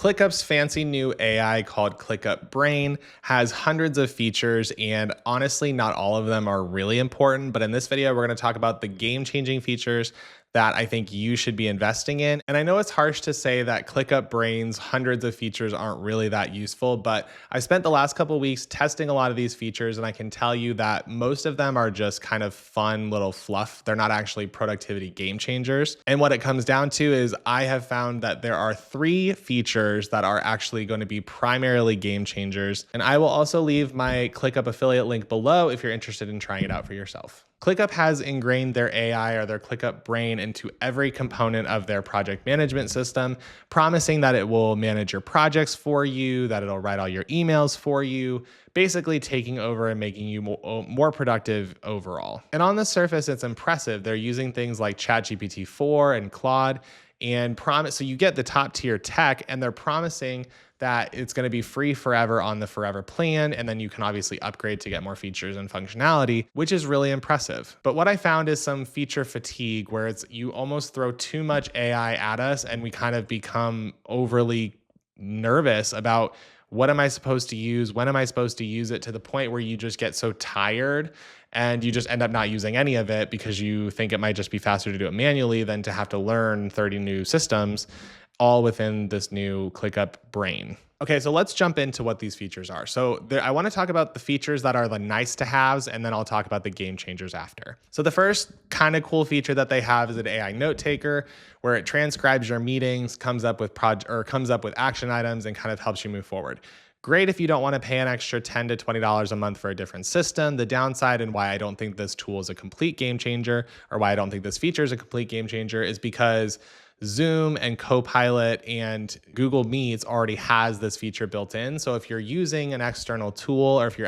ClickUp's fancy new AI called ClickUp Brain has hundreds of features, and honestly, not all of them are really important. But in this video, we're going to talk about the game-changing features that I think you should be investing in. And I know it's harsh to say that ClickUp Brain's hundreds of features aren't really that useful, but I spent the last couple of weeks testing a lot of these features, and I can tell you that most of them are just kind of fun little fluff. They're not actually productivity game changers. And what it comes down to is I have found that there are 3 features that are actually going to be primarily game changers. And I will also leave my ClickUp affiliate link below if you're interested in trying it out for yourself. ClickUp has ingrained their AI or their ClickUp Brain into every component of their project management system, promising that it will manage your projects for you, that it'll write all your emails for you, basically taking over and making you more productive overall. And on the surface, it's impressive. They're using things like ChatGPT 4 and Claude and promise. So you get the top tier tech, and they're promising that it's going to be free forever on the forever plan. And then you can obviously upgrade to get more features and functionality, which is really impressive. But what I found is some feature fatigue where you almost throw too much AI at us and we kind of become overly nervous about what am I supposed to use? When am I supposed to use it, to the point where you just get so tired and you just end up not using any of it because you think it might just be faster to do it manually than to have to learn 30 new systems, all within this new ClickUp Brain. Okay, so let's jump into what these features are. So I want to talk about the features that are the nice to haves, and then I'll talk about the game changers after. So the first kind of cool feature that they have is an AI Notetaker, where it transcribes your meetings, comes up with action items, and kind of helps you move forward. Great if you don't want to pay an extra $10 to $20 a month for a different system. The downside, and why I don't think this tool is a complete game changer, or why I don't think this feature is a complete game changer, is because Zoom and Copilot and Google Meets already has this feature built in. So if you're using an external tool, or if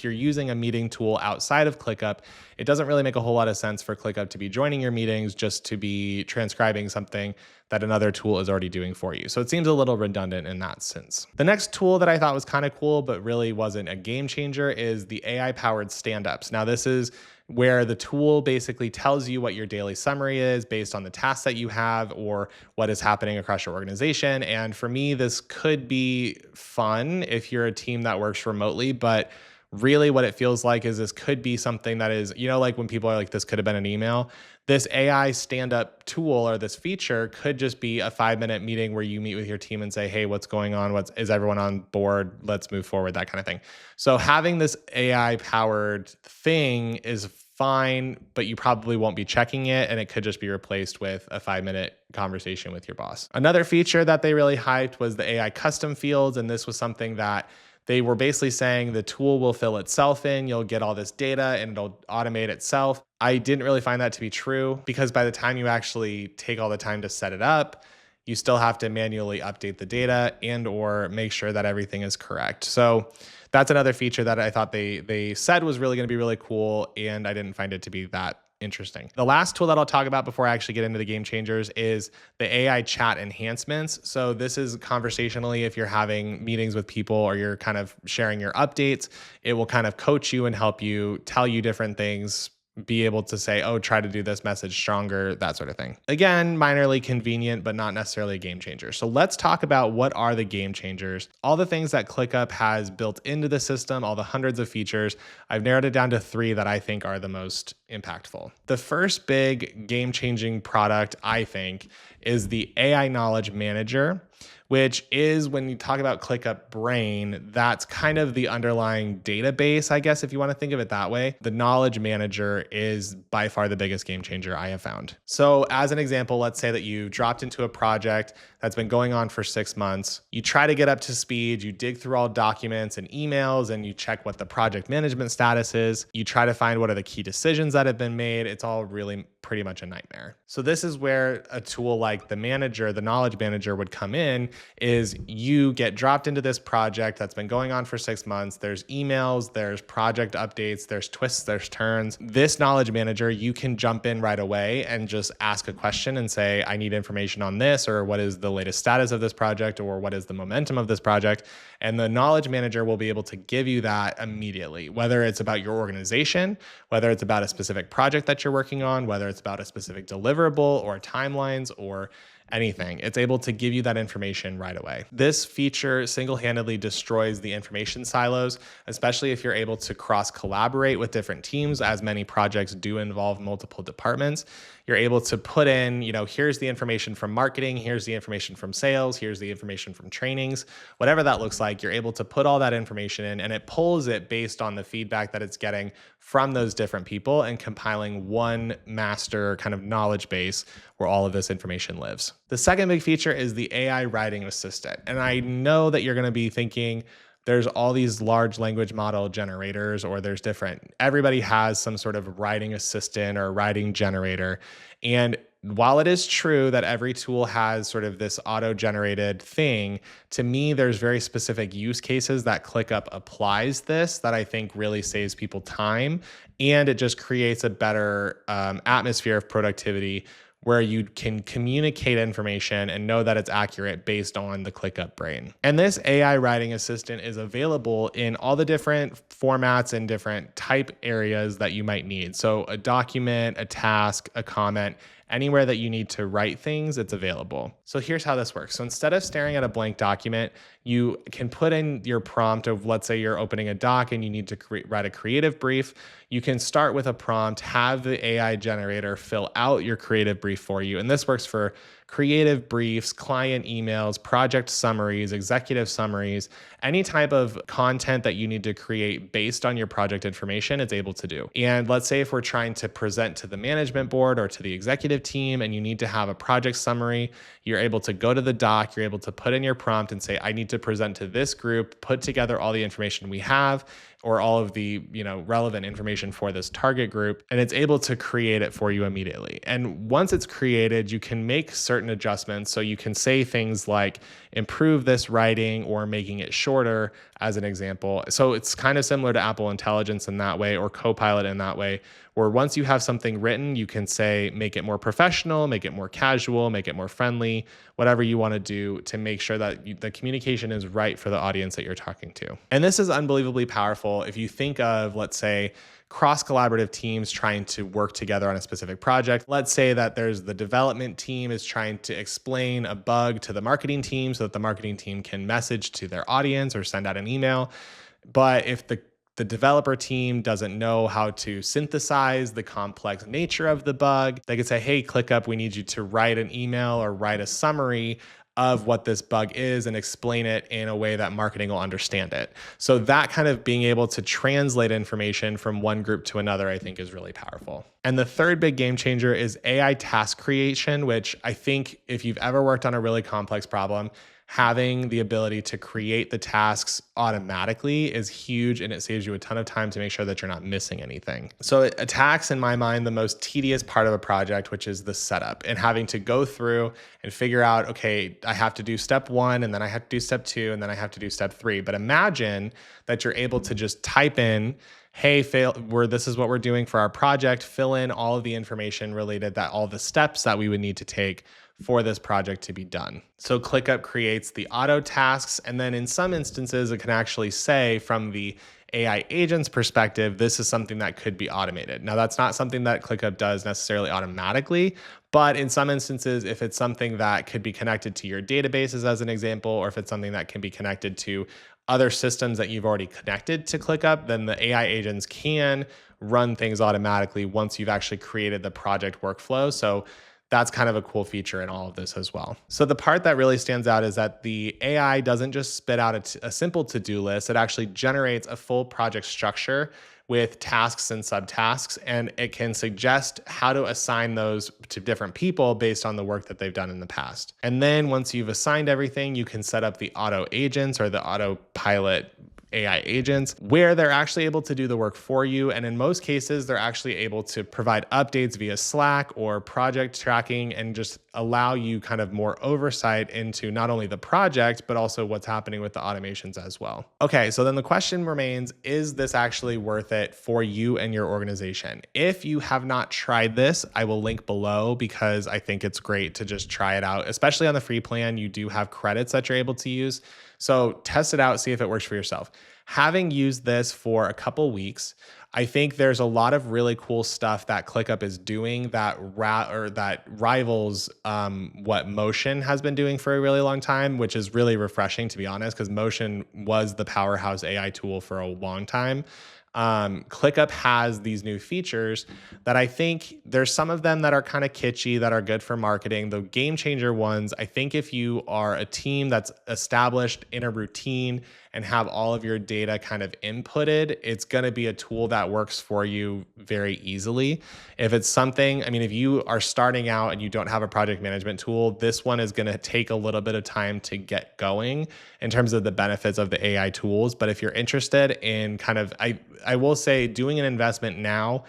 you're using a meeting tool outside of ClickUp, it doesn't really make a whole lot of sense for ClickUp to be joining your meetings just to be transcribing something that another tool is already doing for you. So it seems a little redundant in that sense. The next tool that I thought was kind of cool, but really wasn't a game changer, is the AI-powered Standups. Now, this is where the tool basically tells you what your daily summary is based on the tasks that you have or what is happening across your organization. And for me, this could be fun if you're a team that works remotely, but really what it feels like is this could be something that is, like when people are like, this could have been an email. This AI stand-up tool or this feature could just be a 5-minute meeting where you meet with your team and say, hey, what's going on? Is everyone on board? Let's move forward, that kind of thing. So having this AI-powered thing is fine, but you probably won't be checking it, and it could just be replaced with a 5-minute conversation with your boss. Another feature that they really hyped was the AI custom fields, and this was something that they were basically saying the tool will fill itself in, you'll get all this data and it'll automate itself. I didn't really find that to be true, because by the time you actually take all the time to set it up, you still have to manually update the data and or make sure that everything is correct. So that's another feature that I thought they said was really going to be really cool, and I didn't find it to be that interesting. The last tool that I'll talk about before I actually get into the game changers is the AI chat enhancements. So this is conversationally, if you're having meetings with people or you're kind of sharing your updates, it will kind of coach you and help you, tell you different things, be able to say, oh, try to do this message stronger, that sort of thing. Again, minorly convenient, but not necessarily a game changer. So let's talk about what are the game changers. All the things that ClickUp has built into the system, all the hundreds of features, I've narrowed it down to 3 that I think are the most impactful. The first big game-changing product, I think, is the AI Knowledge Manager, which is, when you talk about ClickUp Brain, that's kind of the underlying database, I guess, if you want to think of it that way. The Knowledge Manager is by far the biggest game changer I have found. So as an example, let's say that you dropped into a project that's been going on for 6 months. You try to get up to speed, you dig through all documents and emails, and you check what the project management status is. You try to find what are the key decisions that have been made. It's all really pretty much a nightmare. So this is where a tool like the manager, the Knowledge Manager, would come in. Is you get dropped into this project that's been going on for 6 months. There's emails, there's project updates, there's twists, there's turns. This Knowledge Manager, you can jump in right away and just ask a question and say, I need information on this, or what is the latest status of this project, or what is the momentum of this project? And the Knowledge Manager will be able to give you that immediately, whether it's about your organization, whether it's about a specific project that you're working on, whether it's about a specific deliverable or timelines or anything. It's able to give you that information right away. This feature single-handedly destroys the information silos, especially if you're able to cross-collaborate with different teams, as many projects do involve multiple departments. You're able to put in, here's the information from marketing, here's the information from sales, here's the information from trainings, whatever that looks like. You're able to put all that information in, and it pulls it based on the feedback that it's getting from those different people and compiling one master kind of knowledge base where all of this information lives. The second big feature is the AI writing assistant. And I know that you're going to be thinking, there's all these large language model generators, or everybody has some sort of writing assistant or writing generator. And while it is true that every tool has sort of this auto-generated thing, to me, there's very specific use cases that ClickUp applies this that I think really saves people time. And it just creates a better atmosphere of productivity where you can communicate information and know that it's accurate based on the ClickUp Brain. And this AI writing assistant is available in all the different formats and different type areas that you might need. So a document, a task, a comment, anywhere that you need to write things, it's available. So here's how this works. So instead of staring at a blank document, you can put in your prompt of, let's say you're opening a doc and you need to write a creative brief. You can start with a prompt, have the AI generator fill out your creative brief for you. And this works for creative briefs, client emails, project summaries, executive summaries, any type of content that you need to create based on your project information, it's able to do. And let's say if we're trying to present to the management board or to the executive team and you need to have a project summary, you're able to go to the doc, you're able to put in your prompt and say, I need to present to this group, put together all the information we have, or all of the relevant information for this target group, and it's able to create it for you immediately. And once it's created, you can make certain adjustments. So you can say things like improve this writing or making it shorter, as an example. So it's kind of similar to Apple Intelligence in that way, or Copilot in that way, where once you have something written, you can say, make it more professional, make it more casual, make it more friendly, whatever you want to do to make sure that the communication is right for the audience that you're talking to. And this is unbelievably powerful if you think of, let's say, cross-collaborative teams trying to work together on a specific project. Let's say that there's the development team is trying to explain a bug to the marketing team so that the marketing team can message to their audience or send out an email. But if the developer team doesn't know how to synthesize the complex nature of the bug, they could say, hey, ClickUp, we need you to write an email or write a summary of what this bug is and explain it in a way that marketing will understand it. So that kind of being able to translate information from one group to another, I think is really powerful. And the third big game changer is AI task creation, which I think if you've ever worked on a really complex problem, having the ability to create the tasks automatically is huge, and it saves you a ton of time to make sure that you're not missing anything. So it attacks, in my mind, the most tedious part of a project, which is the setup and having to go through and figure out, okay, I have to do step 1 and then I have to do step 2 and then I have to do step 3. But imagine that you're able to just type in, hey, this is what we're doing for our project, fill in all of the information related, that all the steps that we would need to take for this project to be done. So ClickUp creates the auto tasks, and then in some instances, it can actually say from the AI agent's perspective, this is something that could be automated. Now, that's not something that ClickUp does necessarily automatically, but in some instances, if it's something that could be connected to your databases as an example, or if it's something that can be connected to other systems that you've already connected to ClickUp, then the AI agents can run things automatically once you've actually created the project workflow. So that's kind of a cool feature in all of this as well. So the part that really stands out is that the AI doesn't just spit out a simple to-do list. It actually generates a full project structure with tasks and subtasks, and it can suggest how to assign those to different people based on the work that they've done in the past. And then once you've assigned everything, you can set up the auto agents or the autopilot AI agents where they're actually able to do the work for you. And in most cases, they're actually able to provide updates via Slack or project tracking and just allow you kind of more oversight into not only the project, but also what's happening with the automations as well. Okay, so then the question remains, is this actually worth it for you and your organization? If you have not tried this, I will link below because I think it's great to just try it out, especially on the free plan. You do have credits that you're able to use. So test it out, see if it works for yourself. Having used this for a couple weeks, I think there's a lot of really cool stuff that ClickUp is doing that that rivals what Motion has been doing for a really long time, which is really refreshing to be honest, because Motion was the powerhouse AI tool for a long time. ClickUp has these new features that I think there's some of them that are kind of kitschy that are good for marketing. The game changer ones, I think if you are a team that's established in a routine and have all of your data kind of inputted, it's going to be a tool that works for you very easily. If it's something, I mean, if you are starting out and you don't have a project management tool, this one is going to take a little bit of time to get going in terms of the benefits of the AI tools. But if you're interested in kind of, I will say doing an investment now,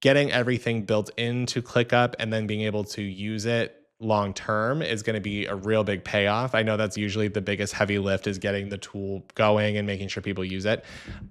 getting everything built into ClickUp and then being able to use it long term is going to be a real big payoff. I know that's usually the biggest heavy lift is getting the tool going and making sure people use it.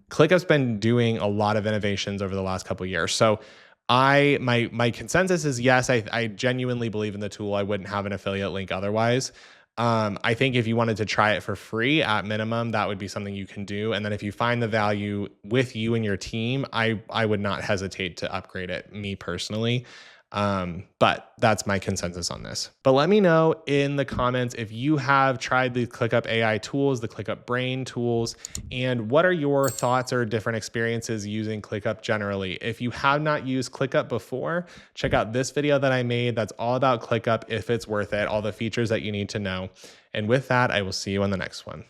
ClickUp's been doing a lot of innovations over the last couple of years. So my consensus is yes, I genuinely believe in the tool. I wouldn't have an affiliate link otherwise. I think if you wanted to try it for free at minimum, that would be something you can do. And then if you find the value with you and your team, I would not hesitate to upgrade it, me personally. But that's my consensus on this. But let me know in the comments if you have tried the ClickUp AI tools, the ClickUp Brain tools, and what are your thoughts or different experiences using ClickUp generally. If you have not used ClickUp before, check out this video that I made that's all about ClickUp if it's worth it, all the features that you need to know. And with that, I will see you on the next one.